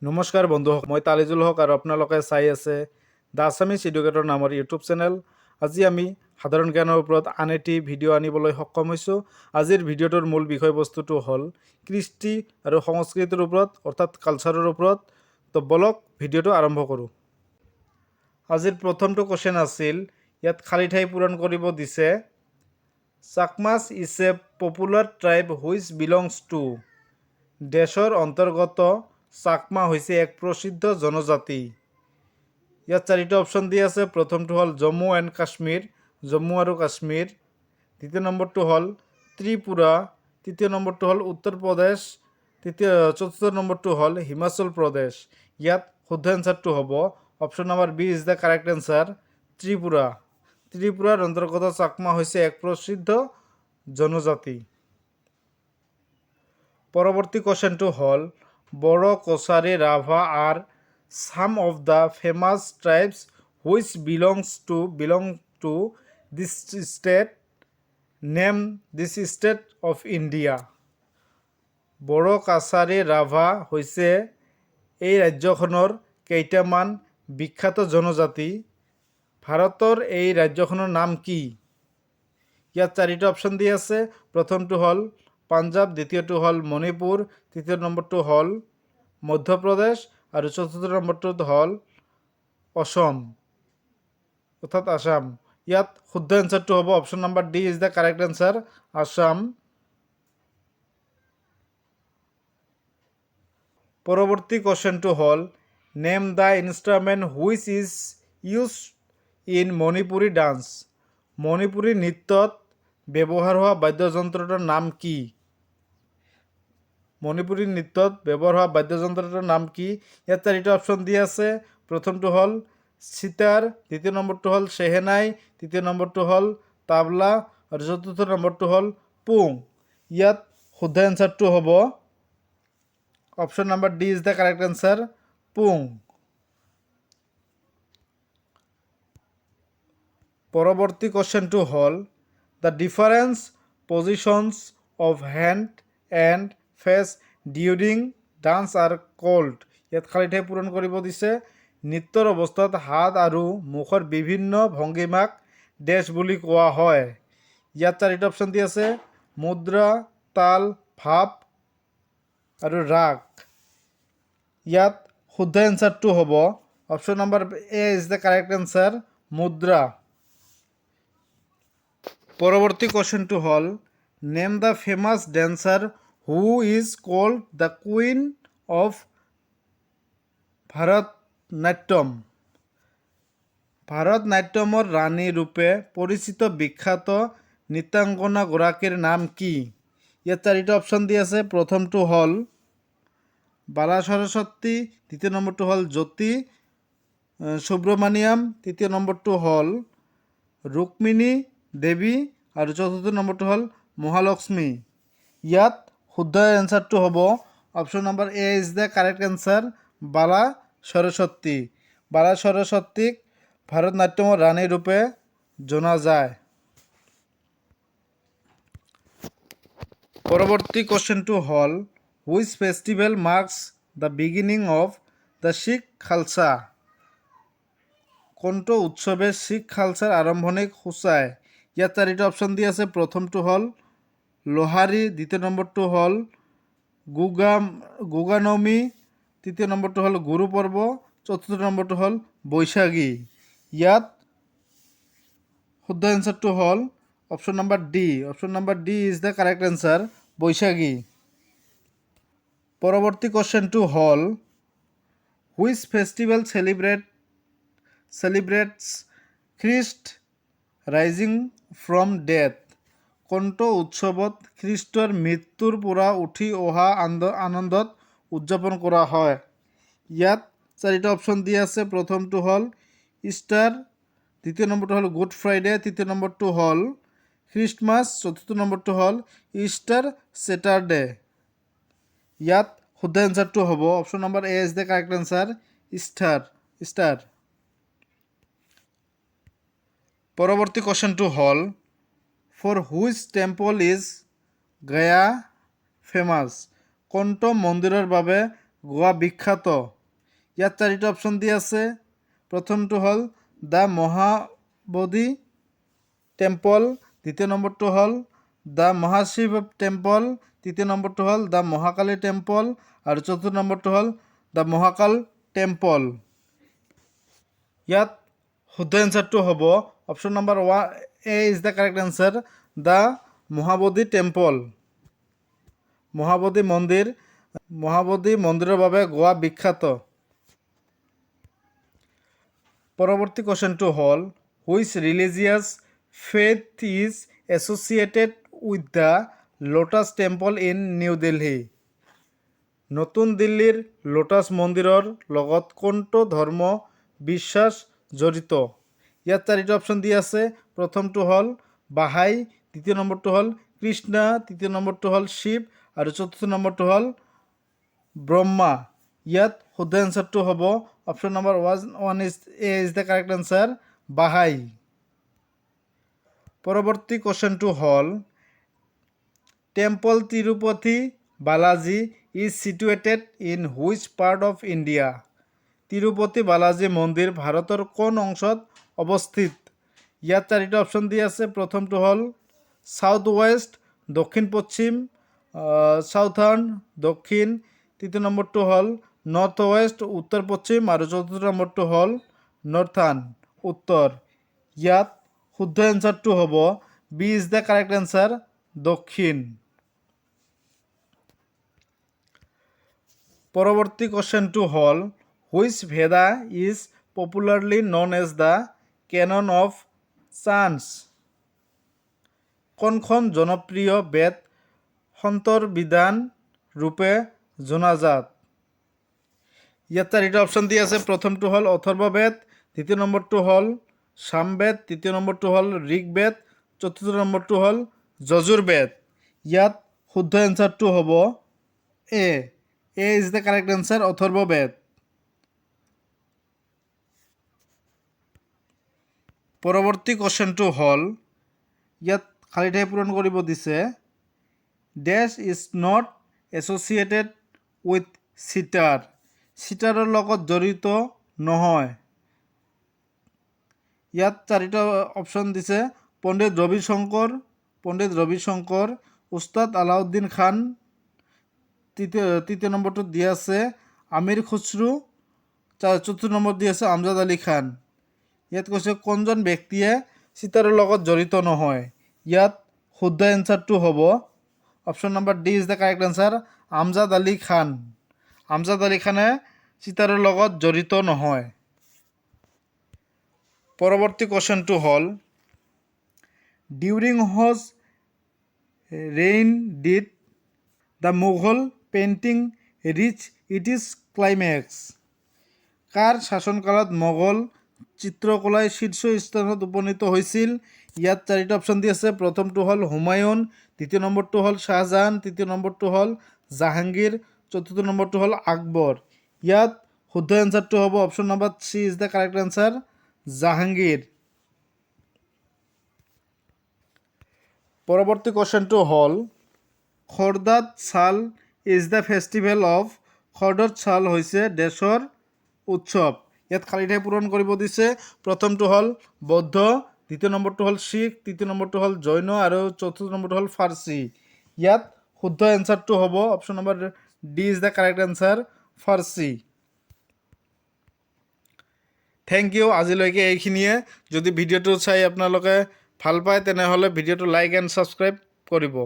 নমস্কাৰ বন্ধু, মই তালিজুল হক আৰু আপোনালোকে চাই আছে দ্য আছামিজ এডুকেটৰ নামৰ ইউটিউব চেনেল। আজি আমি সাধাৰণ জ্ঞানৰ ওপৰত আন এটি ভিডিঅ' আনিবলৈ সক্ষম হৈছোঁ। আজিৰ ভিডিঅ'টোৰ মূল বিষয়বস্তুটো হ'ল কৃষ্টি আৰু সংস্কৃতিৰ ওপৰত, অৰ্থাৎ কালচাৰৰ ওপৰত। তো বলক ভিডিঅ'টো আৰম্ভ কৰোঁ। আজিৰ প্ৰথমটো কুৱেশ্যন আছিল, ইয়াত খালী ঠাই পূৰণ কৰিব দিছে। Chakmas is a popular tribe which belongs to. দেশৰ অন্তৰ্গত চাকমা হৈছে এক প্ৰসিদ্ধ জনজাতি। ইয়াত চাৰিটা অপশ্যন দি আছে। প্ৰথমটো হ'ল জম্মু এণ্ড কাশ্মীৰ, জম্মু আৰু কাশ্মীৰ। দ্বিতীয় নম্বৰটো হ'ল ত্ৰিপুৰা। তৃতীয় নম্বৰটো হ'ল উত্তৰ প্ৰদেশ। চতুৰ্থ নম্বৰটো হ'ল হিমাচল প্ৰদেশ। ইয়াত শুদ্ধ এনচাৰটো হ'ব option number B is the correct answer, Tripura. ত্ৰিপুৰাৰ অন্তৰ্গত চাকমা হৈছে এক প্ৰসিদ্ধ জনজাতি। পৰৱৰ্তী কুৱেশ্যনটো হ'ল বড়ো, কছাৰী, ৰাভা আৰ some of the famous tribes which belong to this state. Name this state of India. Bodo, Kachari, Rabha হৈছে এই ৰাজ্যখনৰ কেইটামান বিখ্যাত জনজাতি। ভাৰতৰ এই ৰাজ্যখনৰ নাম কি? ইয়াত চাৰিটা অপশ্যন দি আছে। প্ৰথমটো হ'ল পাঞ্জাৱ, দ্বিতীয়টো হ'ল মণিপুৰ, তৃতীয় নম্বৰটো হ'ল মধ্যপ্ৰদেশ আৰু চতুৰ্থ নম্বৰটোত হ'ল অসম, অৰ্থাৎ আসাম। ইয়াত শুদ্ধ এনচাৰটো হ'ব option number D is the correct answer, Assam. পৰৱৰ্তী কুৱেশ্যনটো হ'ল name the instrument which is use in Manipuri dance. Manipuri নৃত্যত ব্যৱহাৰ হোৱা বাদ্যযন্ত্ৰটোৰ নাম কি? মণিপুৰী নৃত্যত ব্যৱহাৰ হোৱা বাদ্যযন্ত্ৰটোৰ নাম কি? ইয়াত চাৰিটা অপশ্যন দি আছে। প্ৰথমটো হ'ল চিতাৰ, দ্বিতীয় নম্বৰটো হ'ল চেহেনাই, তৃতীয় নম্বৰটো হ'ল তাবলা আৰু চতুৰ্থ নম্বৰটো হ'ল পুং। ইয়াত শুদ্ধ এনচাৰটো হ'ব option number D is the correct answer, পুং। পৰৱৰ্তী কুৱেশ্যনটো হ'ল the difference positions of hand and face during dance are called. ইয়াত খালী ঠাই পূৰণ কৰিব দিছে। নৃত্যৰ অৱস্থাত হাত আৰু মুখৰ বিভিন্ন ভংগীমাক ডেছ বুলি কোৱা হয়। ইয়াত চাৰিটা অপশ্যন দি আছে। মুদ্ৰা, তাল, ভাৱ আৰু ৰাগ। ইয়াত শুদ্ধ এনচাৰটো হ'ব option number A is the correct answer, mudra. পৰৱৰ্তী কুৱেশ্যনটো হ'ল name the famous dancer who is called the queen of Bharatanatyam. ভাৰতনাট্যমৰ ৰাণী ৰূপে পৰিচিত বিখ্যাত নৃত্যাংগনাগৰাকীৰ নাম কি? ইয়াত চাৰিটা অপশ্যন দি আছে। প্ৰথমটো হ'ল বালা সৰস্বতী, দ্বিতীয় নম্বৰটো হ'ল জ্যোতি সুব্ৰমণিয়াম, তৃতীয় নম্বৰটো হ'ল ৰুক্মিণী দেৱী আৰু চতুৰ্থ নম্বৰটো হ'ল মহালক্ষ্মী। ইয়াত শুদ্ধ এনচাৰটো হ'ব option number A is the correct answer, Bala Saraswati. Bala সৰস্বতীক ভাৰতনাট্যমৰ ৰাণী ৰূপে জনা যায়। পৰৱৰ্তী কুৱেশ্যনটো হ'ল which festival marks the beginning of the Sikh Khalsa. কোনটো উৎসৱে শিখ খালছাৰ আৰম্ভণিক সূচায়? ইয়াত চাৰিটা অপশ্যন দি আছে। প্ৰথমটো হ'ল লোহাৰী, দ্বিতীয় নম্বৰটো হ'ল গুগানমী, তৃতীয় নম্বৰটো হ'ল গুৰু পৰ্ব, চতুৰ্থ নম্বৰটো হ'ল বৈশাগী। ইয়াত শুদ্ধ এনচাৰটো হ'ল option number D. Option number D is the correct answer, Baisakhi. পৰৱৰ্তী কুৱেশ্যনটো হ'ল which festival celebrates Christ rising from death. কোনটো উৎসৱত খ্ৰীষ্টৰ মৃত্যুৰ পৰা উঠি অহা আনন্দত উদযাপন কৰা হয়? ইয়াত চাৰিটা অপশ্যন দি আছে। প্ৰথমটো হ'ল ইষ্টাৰ, দ্বিতীয় নম্বৰটো হ'ল গুড ফ্ৰাইডে, তৃতীয় নম্বৰটো হ'ল খ্ৰীষ্টমাছ, চতুৰ্থ নম্বৰটো হ'ল ইষ্টাৰ ছেটাৰডে। ইয়াত শুদ্ধ এনচাৰটো হ'ব option number A is the correct answer, Easter. পৰৱৰ্তী কুৱেশ্যনটো হ'ল for which temple is Gaya famous. কোনটো মন্দিৰৰ বাবে গোৱা বিখ্যাত। ইয়াত 4টা অপশ্যন দিয়া আছে। প্ৰথমটো হ'ল দ্য মহাবোধি টেম্পল, দ্বিতীয় নম্বৰটো হ'ল দ্য মহাশিৱ টেম্পল, তৃতীয় নম্বৰটো হ'ল দ্য মহাকালী টেম্পল আৰু চতুৰ্থ নম্বৰটো হ'ল দ্য মহাকাল টেম্পল। ইয়াত শুদ্ধ এনচাৰটো হ'ব option number 1A is the correct answer, the Mahabodhi temple. Mahabodhi মন্দিৰৰ বাবে গোৱা বিখ্যাত। পৰৱৰ্তী কোৱেশ্যনটো হ'ল which religious faith is associated with the lotus temple in new Delhi. নতুন দিল্লীৰ লোটাছ মন্দিৰৰ লগত কোনটো ধৰ্ম বিশ্বাস জড়িত? ইয়াত 4টা অপশ্যন দিয়া আছে। প্ৰথমটো হ'ল বাহাই, দ্বিতীয় নম্বৰটো হ'ল কৃষ্ণা, তৃতীয় নম্বৰটো হ'ল শিৱ আৰু চতুৰ্থ নম্বৰটো হ'ল ব্ৰহ্মা। ইয়াত শুদ্ধ এনচাৰটো হ'ব option number 1A is the correct answer, Bahai. পৰৱৰ্তী কোৱেশ্যনটো হ'ল temple Tirupati Balaji is situated in which part of India. Tirupati Balaji মন্দিৰ ভাৰতৰ কোন অংশত অৱস্থিত? ইয়াত 4টা অপশ্যন দিয়া আছে। প্ৰথমটো হ'ল সাউথ ৱেষ্ট, দক্ষিণ পশ্চিম, সাউথাৰ্ণ দক্ষিণ, তৃতীয় নম্বৰটো হ'ল নৰ্থ ৱেষ্ট উত্তৰ পশ্চিম আৰু চতুৰ্থ নম্বৰটো হ'ল নർത്থাৰ্ণ উত্তৰ। ইয়াত শুদ্ধ এনচাৰটো হ'ব B is the correct answer, দক্ষিণ। পৰৱৰ্তী কোৱেশ্যনটো হ'ল which Veda is popularly known as the canon of chants. কোনখন জনপ্ৰিয় বেদ সন্তৰ বিধান ৰূপে জনাজাত? ইয়াত 4টা অপশ্যন দিয়া আছে। প্ৰথমটো হ'ল অথৰ্ববেদ, দ্বিতীয় নম্বৰটো হ'ল সামবেদ, তৃতীয় নম্বৰটো হ'ল ঋগ্বেদ, চতুৰ্থ নম্বৰটো হ'ল যজুৰ্বেদ। ইয়াত শুদ্ধ এনচাৰটো হ'ব এ is the correct answer, Atharvaveda. পৰৱৰ্তী কোৱেশ্যনটো হ'ল ইয়াত খালী ঠাই পূৰণ কৰিব দিছে। ডেছ ইজ নট এছ'চিয়েটেড উইথ চিটাৰ। চিটাৰৰ লগত জড়িত নহয়। ইয়াত 4টা অপশ্যন দিছে। পণ্ডিত ৰবি শংকৰ, উস্তাদ আলাউদ্দিন খান, তৃতীয় নম্বৰটোত দিয়া আছে আমিৰ খুচৰু, চতুৰ্থ নম্বৰ দিয়া আছে আমজাদ আলী খান। ইয়াত কৈছে কোনজন ব্যক্তিয়ে চিটাৰৰ লগত জড়িত নহয়? ইয়াত শুদ্ধ এনচাৰটো হ'ব option number D is the correct answer, Amjad Ali Khan. Amjad Ali খানে চিটাৰৰ লগত জড়িত নহয়। পৰৱৰ্তী কোৱেশ্যনটো হ'ল during whose reign did the Mughal painting reach it is climax. কাৰ শাসনকালত মোগল চিত্ৰকলাই শীৰ্ষ স্থানত উপনীত হৈছিল? ইয়াত 4টা অপশ্যন দি আছে। প্ৰথমটো হ'ল হুমায়ুন, দ্বিতীয় নম্বৰটো হ'ল শ্বাহজাহান, তৃতীয় নম্বৰটো হ'ল জাহাংগীৰ, চতুৰ্থ নম্বৰটো হ'ল আকবৰ। ইয়াত শুদ্ধ এনচাৰটো হ'ব option number C is the correct answer, Jahangir. পৰৱৰ্তী কোৱেশ্যনটো হ'ল খৰ্দাত চাল ইজ দ্য ফেষ্টিভেল অফ। খৰ্দত চাল হৈছে দেশৰ উৎসৱ। ইয়াত খালী ঠাই পূৰণ কৰিব দিছে। প্ৰথমটো হ'ল বৌদ্ধ, দ্বিতীয় নম্বৰটো হ'ল শিখ, তৃতীয় নম্বৰটো হ'ল জৈন আৰু চতুৰ্থ নম্বৰটো হ'ল ফাৰ্চী। ইয়াত শুদ্ধ এনচাৰটো হ'ব option number D is the correct answer, Farsi. Thank you. আজিলৈকে এইখিনিয়ে। যদি ভিডিঅ'টো চাই আপোনালোকে ভাল পায় তেনেহ'লে ভিডিঅ'টো লাইক এণ্ড ছাবস্ক্ৰাইব কৰিব।